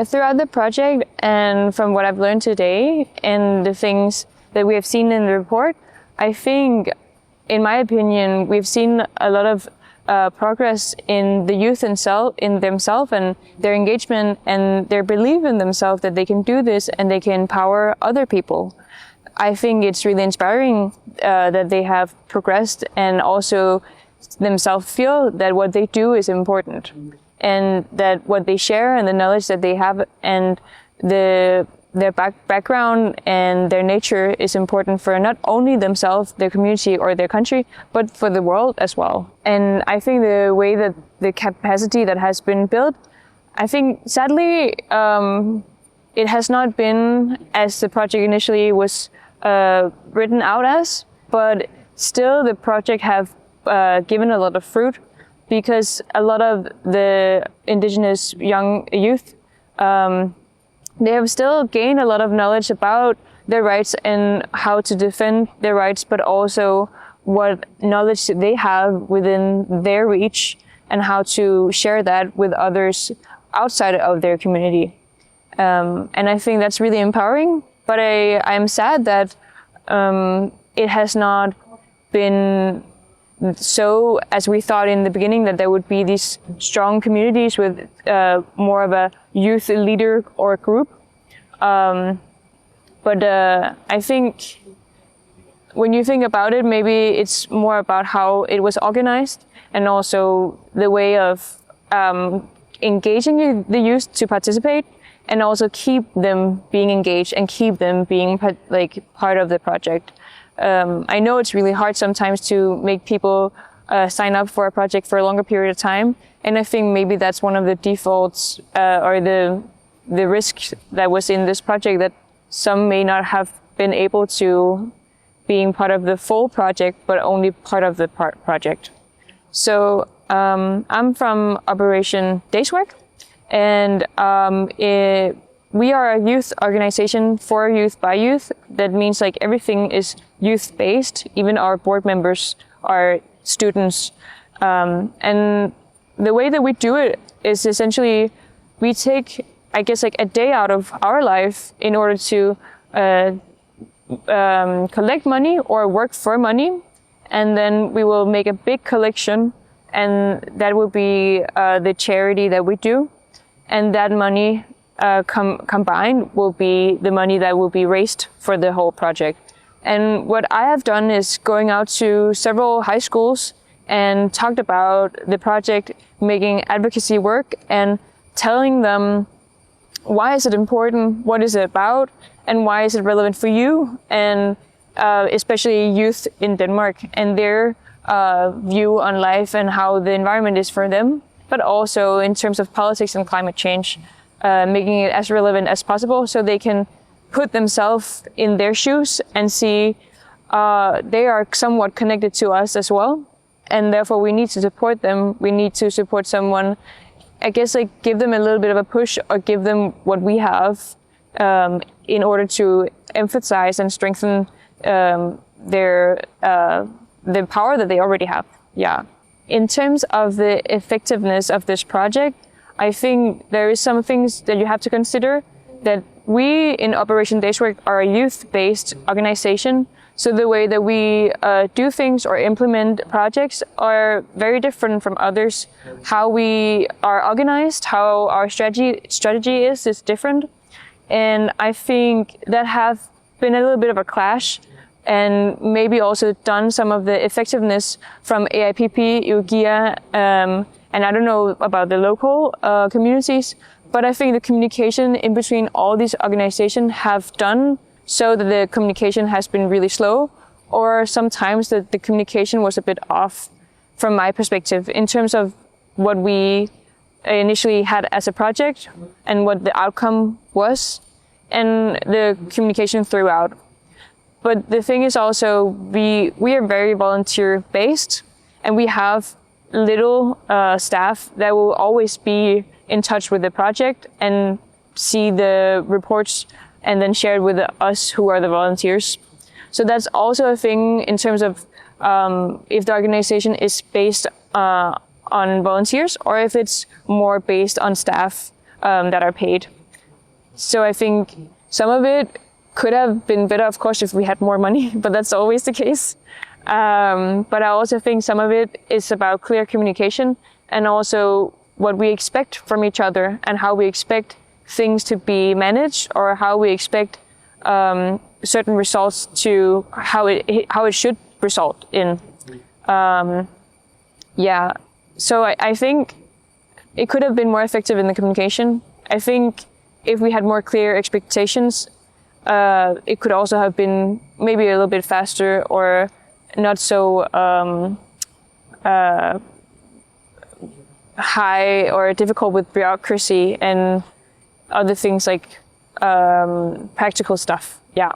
Throughout the project and from what I've learned today and the things that we have seen in the report, I think, in my opinion, we've seen a lot of progress in the youth in themselves and their engagement and their belief in themselves that they can do this and they can empower other people. I think it's really inspiring that they have progressed and also themselves feel that what they do is important and that what they share and the knowledge that they have and their background and their nature is important for not only themselves, their community or their country, but for the world as well. And I think the way that the capacity that has been built, I think sadly it has not been as the project initially was written out as, but still the project have given a lot of fruit because a lot of the Indigenous young youth they have still gained a lot of knowledge about their rights and how to defend their rights, but also what knowledge they have within their reach and how to share that with others outside of their community. And I think that's really empowering, but I'm sad that it has not been so as we thought in the beginning, that there would be these strong communities with more of a youth leader or group. But I think when you think about it, maybe it's more about how it was organized and also the way of engaging the youth to participate and also keep them being engaged and keep them being part of the project. I know it's really hard sometimes to make people sign up for a project for a longer period of time, and I think maybe that's one of the defaults or the risk that was in this project, that some may not have been able to being part of the full project, but only part of the project. So I'm from Operation Dayswork, and we are a youth organization for youth by youth. That means everything is youth-based. Even our board members are students. And the way that we do it is essentially we take, I guess, a day out of our life in order to collect money or work for money. And then we will make a big collection, and that will be the charity that we do. And that money combined will be the money that will be raised for the whole project. And what I have done is going out to several high schools and talked about the project, making advocacy work and telling them why is it important, what is it about, and why is it relevant for you, and especially youth in Denmark and their view on life and how the environment is for them, but also in terms of politics and climate change. Making it as relevant as possible so they can put themselves in their shoes and see they are somewhat connected to us as well. And therefore we need to support them. We need to support someone, I guess, give them a little bit of a push or give them what we have in order to emphasize and strengthen the power that they already have. Yeah. In terms of the effectiveness of this project, I think there is some things that you have to consider, that we in Operation Dayswork are a youth-based organization. So the way that we do things or implement projects are very different from others. How we are organized, how our strategy is different. And I think that have been a little bit of a clash, and maybe also done some of the effectiveness from AIPP, UGIA, and I don't know about the local communities, but I think the communication in between all these organizations have done so that the communication has been really slow, or sometimes that the communication was a bit off from my perspective in terms of what we initially had as a project and what the outcome was, and the communication throughout. But the thing is also, we are very volunteer based, and we have little staff that will always be in touch with the project and see the reports and then share it with us who are the volunteers. So that's also a thing in terms of if the organization is based on volunteers or if it's more based on staff that are paid. So I think some of it could have been better, of course, if we had more money, but that's always the case. But I also think some of it is about clear communication and also what we expect from each other and how we expect things to be managed, or how we expect certain results to how it should result in. So I think it could have been more effective in the communication. I think if we had more clear expectations, it could also have been maybe a little bit faster or not so high or difficult with bureaucracy and other things like practical stuff. Yeah.